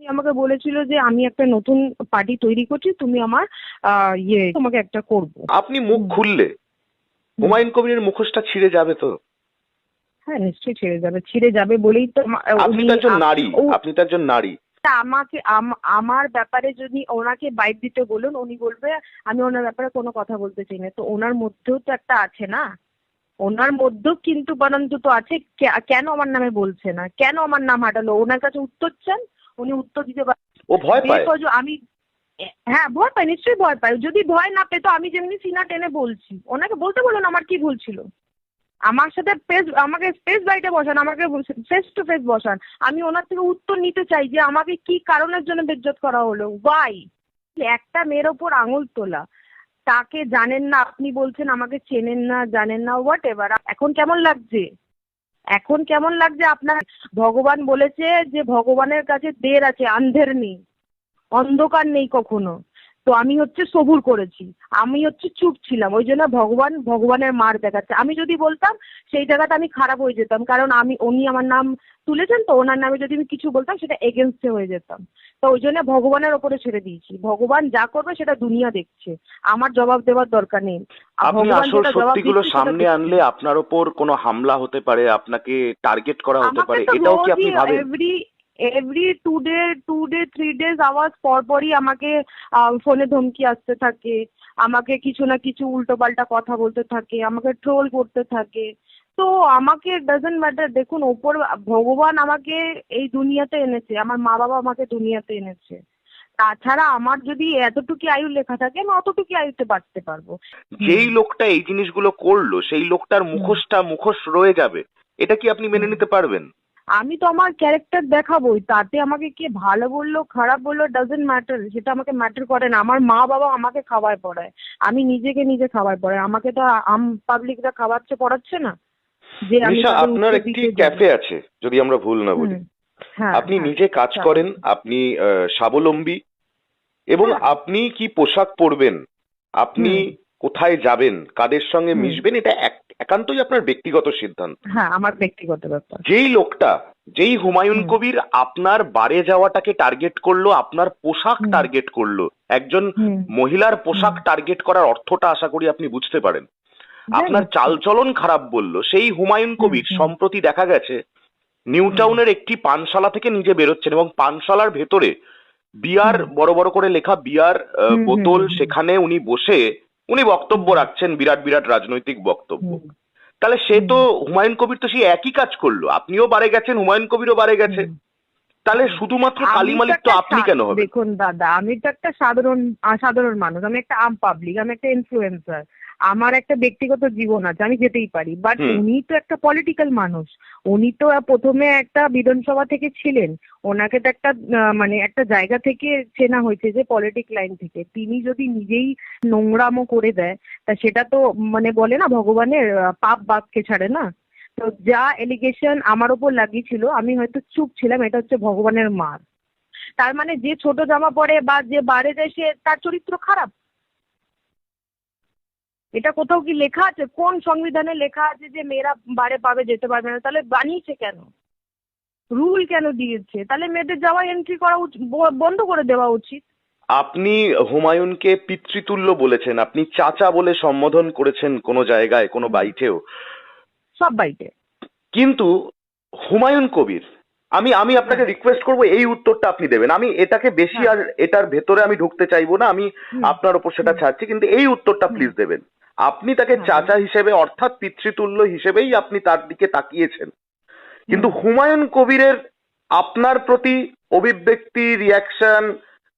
আমাকে বলেছিল যে আমি একটা নতুন পার্টি তৈরি করছি, তুমি আমার তোমাকে একটা করব। আপনি মুখ হুম, খুললে হুম। হুমায়ুন কবিরের মুখোশটা ছিঁড়ে যাবে তো? হ্যাঁ, নিশ্চয়ই ছেড়ে যাবে, ছিঁড়ে যাবে বলেই তো আপনি উনি তো একজন নারী, ও আপনি তো একজন নারী। আমাকে আমার ব্যাপারে যদি ওনাকে বাইট দিতে বলুন, উনি বলবে আমি ওনার ব্যাপারে কোনো কথা বলতে চাই না। তো ওনার মধ্যেও তো একটা আছে না, ওনার মধ্যেও কিন্তু বানান্ত তো আছে। কেন আমার নামে বলছে না, কেন আমার নাম হাঁটালো? ওনার কাছে উত্তর চান, উনি উত্তর দিতে ও ভয় পায়। বেকজ আমি হ্যাঁ ভয় পাই, নিশ্চয়ই ভয় পাই। যদি ভয় না পেতো আমি যেমনি সিনা টেনে বলছি, ওনাকে বলতে বলুন আমার কি ভুল ছিল। আমার সাথে আমাকে স্পেস বাইটে বসান, আমাকে ফেস টু ফেস বসান। আমি ওনার থেকে উত্তর নিতে চাই যে আমাকে কি কারণের জন্য বেজ্জত করা হলো, ওয়াই। একটা মেয়ের ওপর আঙুল তোলা, তাকে জানেন না, আপনি বলছেন আমাকে চেনেন না, জানেন না, হোয়াট এভার। এখন কেমন লাগছে? এখন কেমন লাগছে আপনার? ভগবান বলেছে যে ভগবানের কাছে দের আছে, আন্ধের নেই, অন্ধকার নেই কখনো। তো আমি হচ্ছে সবুর করেছি, আমি হচ্ছে চুপ ছিলাম, ওই জন্য ভগবানের মার দেখাচ্ছে। আমি যদি বলতাম সেই জায়গাটা আমি খারাপ হয়ে যেতাম, কারণ উনি আমার নাম তুলেছেন, তো ওনার নামে যদি আমি কিছু বলতাম সেটা এগেনস্টে হয়ে যেতাম। তো ওই জন্য ভগবানের ওপরে ছেড়ে দিয়েছি, ভগবান যা করবে সেটা দুনিয়া দেখছে, আমার জবাব দেওয়ার দরকার নেই। আপনি ভগবান আসল যেটা জবাব সত্যিগুলো দিচ্ছে সেটা সামনে দেখছে। আনলে আপনার ওপর কোনো হামলা হতে পারে, আপনাকে টার্গেট করা হতে আমাকে পারে, তো এটাও কি রোজই আপনি ভাবেন? Every every 2 day 3 days hours পর পরই আমাকে ফোনে ধমকি আসতে থাকে, আমাকে কিছু না কিছু উল্টো পাল্টা কথা বলতে থাকে, আমাকে ট্রোল করতে থাকে। তো আমাকে ডাজন্ট ম্যাটার। দেখুন, ওপর ভগবান আমাকে এই দুনিয়াতে এনেছে, আমার মা বাবা আমাকে দুনিয়াতে এনেছে। তাছাড়া আমার যদি এতটুকু আয়ু লেখা থাকে আমি অতটুকু আয়ুতে বাঁচতে পারবো। হুম, যেই লোকটা এই জিনিসগুলো করলো সেই লোকটার হুম, মুখোশ রয়ে যাবে, এটা কি আপনি মেনে হুম। নিতে পারবেন? আমি তো আমার ক্যারেক্টার দেখাবোই, তাতে আমাকে কে ভালো বললো খারাপ বললো ডাজন্ট ম্যাটার, সেটা আমাকে ম্যাটার করে না। আমার মা বাবা আমাকে খাওয়ায় পড়ায়, আমি নিজেকে নিজে খাওয়ায় পড়ায়, আমাকে তো পাবলিকরা খাওয়াচ্ছে পড়াচ্ছে না যে আমি নিশা, তাদের আপনার উত্তর একটি দিতে যাবো। ক্যাফে আছে যদি আমরা ভুল না হুম। বলি। হ্যাঁ, আপনি হ্যাঁ। নিজে কাজ চা করেন, কফি। আপনি স্বাবলম্বী, এবং হ্যাঁ। আপনি কি পোশাক পরবেন, আপনি হুম, কোথায় যাবেন, কাদের সঙ্গে হুম। মিশবেন, এটা একান্তই আপনার ব্যক্তিগত সিদ্ধান্ত। হ্যাঁ, আমার ব্যক্তিগত ব্যাপার। যেই লোকটা, যেই হুমায়ুন হুম, কবির আপনার বারে যাওয়াটাকে টার্গেট করলো, আপনার পোশাক হুম, টার্গেট করলো, একজন হুম, মহিলার হুম। পোশাক টার্গেট করার অর্থটা আশা করি আপনি বুঝতে পারেন, জানি আপনার তো। চালচলন খারাপ বলল, সেই হুমায়ুন হুম, কবির হুম, সম্প্রতি দেখা গেছে নিউ হুম, টাউনের একটি পানশালা থেকে নিজে বেরোচ্ছেন, এবং পানশালার ভেতরে বিয়ার, হুম, বড় বড় করে লেখা বিয়ার হুম, হুম, বোতল, হুম, সেখানে উনি বসে উনি বক্তব্য হুম, রাখছেন, বিরাট বিরাট রাজনৈতিক বক্তব্য। হুম, তাহলে সে হুম, তো, হুমায়ুন কবির তো সেই একই কাজ করলো, আপনিও বারে গেছেন, হুমায়ুন কবিরও বারে গেছে, হুম। তাহলে হুম। শুধুমাত্র আমি তো কালিমালিপ্ত একটা আপনি কেন হবেন? দেখুন দাদা, আমি তো একটা সাধারণ সাধারণ মানুষ, আমি একটা আম পাবলিক, আমি একটা ইনফ্লুয়েন্সার। আমার একটা ব্যক্তিগত জীবন আছে, আমি যেতেই পারি। বাট হুম। উনি তো একটা পলিটিক্যাল মানুষ, উনি তো প্রথমে একটা বিধানসভা থেকে ছিলেন, ওনাকে তো একটা মানে একটা জায়গা থেকে চেনা হয়েছে যে পলিটিক লাইন থেকে। তিনি যদি নিজেই নোংরামো করে দেয়, তা সেটা তো মানে বলে না ভগবানের পাপ বাপকে ছাড়ে না। তো যা এলিগেশন আমার ওপর লাগিয়েছিল আমি হয়তো চুপ ছিলাম, এটা হচ্ছে ভগবানের মার। তার মানে যে ছোট জামা পরে বা যে বারে যায় সে তার চরিত্র খারাপ? এটা কোথাও কি লেখা আছে? কোন সংবিধানে লেখা আছে যে মেয়েরা বারে পাবে যেতে পারবে না? তাহলে বানিয়েছে কেন? রুল কেন দিয়েছে? তাহলে মেয়েদের যাওয়া এন্ট্রি করা বন্ধ করে দেওয়া উচিত। আপনি হুমায়ুনকে পিতৃতুল্য বলেছেন, আপনি চাচা বলে সম্বোধন করেছেন কোনো জায়গায়, কোনো হুম, বাইটেও। সব বাইটে। কিন্তু হুমায়ুন কবির, আমি আমি আপনাকে হ্যাঁ, রিকোয়েস্ট করবো এই উত্তরটা আপনি দেবেন, আমি এটাকে বেশি হ্যাঁ। আর এটার ভেতরে আমি ঢুকতে চাইবো না, আমি হুম, আপনার ওপর সেটা হুম, ছাড়ছি, কিন্তু এই উত্তরটা হুম। প্লিজ দেবেন। আপনি তাকে হ্যাঁ, চাচা বলুন। হিসেবে, অর্থাৎ পিতৃতুল্য হিসেবেই আপনি তার দিকে তাকিয়েছেন, কিন্তু হুম, হুমায়ুন কবিরের আপনার প্রতি অভিব্যক্তি, রিয়াকশন,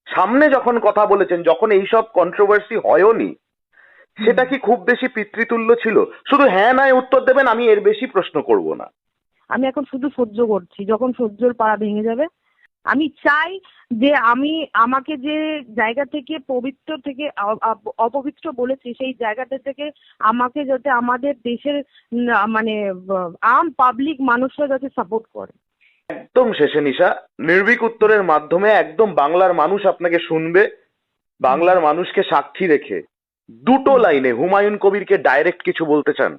সামনে যখন কথা বলেছেন, যখন এইসব কন্ট্রোভার্সি হয়নি, হুম। সেটা কি খুব বেশি পিতৃতুল্য ছিল? শুধু হ্যাঁ নয় উত্তর দেবেন, আমি এর বেশি প্রশ্ন করব না। আমি এখন শুধু সহ্য করছি, যখন সহ্যর পাড়া ভেঙে যাবে আমি চাই যে আমাকে যে জায়গা থেকে পবিত্র থেকে অপবিত্র বলেছে, সেই জায়গাটা থেকে আমাকে যাতে আমাদের দেশের মানে আম পাবলিক মানুষরা যাতে সাপোর্ট করে। একদম শেষে নিশা, নির্ভীক উত্তরের মাধ্যমে একদম বাংলার মানুষ আপনাকে শুনবে, হুম, বাংলার মানুষকে সাক্ষী রেখে দুটো হুম। লাইনে হুমায়ুন কবিরকে ডাইরেক্ট কিছু বলতে চান?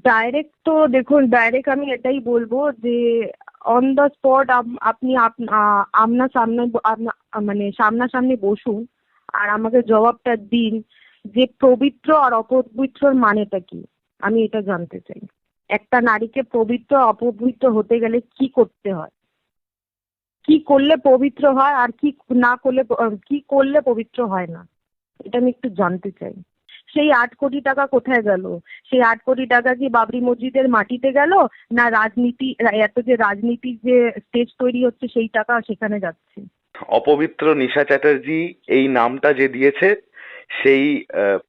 ডাইরেক্ট তো দেখুন, ডাইরেক্ট আমি এটাই বলবো যে অন দ্য স্পট আপনি মানে সামনাসামনি বসুন আর আমাকে জবাবটা দিন যে পবিত্র আর অপবিত্রর মানেটা কি, আমি এটা জানতে চাই। একটা নারীকে পবিত্র অপবিত্র হতে গেলে কি করতে হয়, কি করলে পবিত্র হয় আর কি না করলে কি করলে পবিত্র হয় না, এটা আমি একটু জানতে চাই। সেই 8 কোটি টাকা কোথায় গেল? সেই 8 কোটি টাকা কি বাবরি মসজিদের মাটিতে গেল, না রাজনীতি, এত যে রাজনীতির যে স্টেজ তৈরি হচ্ছে সেই টাকা সেখানে যাচ্ছে? অপবিত্র নিশা চ্যাটার্জি এই নামটা যে দিয়েছে, সেই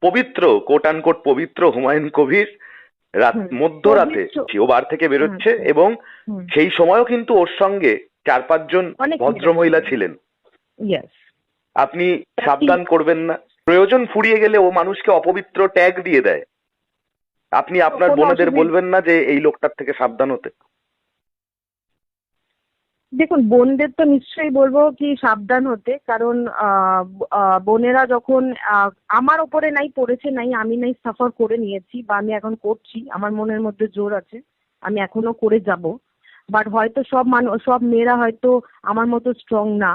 পবিত্র কোট আনকোট পবিত্র হুমায়ুন কবির মধ্যরাতে পবিত্র। ও বার থেকে বেরোচ্ছে আচ্ছা। এবং হুম। সেই সময়ও কিন্তু ওর সঙ্গে 4-5 জন অনেক ভদ্রমহিলা ছিলেন। ইয়েস। আপনি সাবধান করবেন না? প্রয়োজন ফুরিয়ে গেলে ও মানুষকে অপবিত্র ট্যাগ দিয়ে দেয়। আপনি আপনার কোনো বোনেদের অসুবিধা, বলবেন না যে এই লোকটার থেকে সাবধান হতে? দেখুন বোনদের তো নিশ্চয়ই বলবো কি সাবধান হতে, কারণ বোনেরা যখন আমার ওপরে নাই পড়েছে, নাই আমি নাই সাফার করে নিয়েছি বা আমি এখন করছি, আমার মনের মধ্যে জোর আছে, আমি এখনো করে যাব। বাট হয়তো সব মেয়েরা হয়তো আমার মতো স্ট্রং না।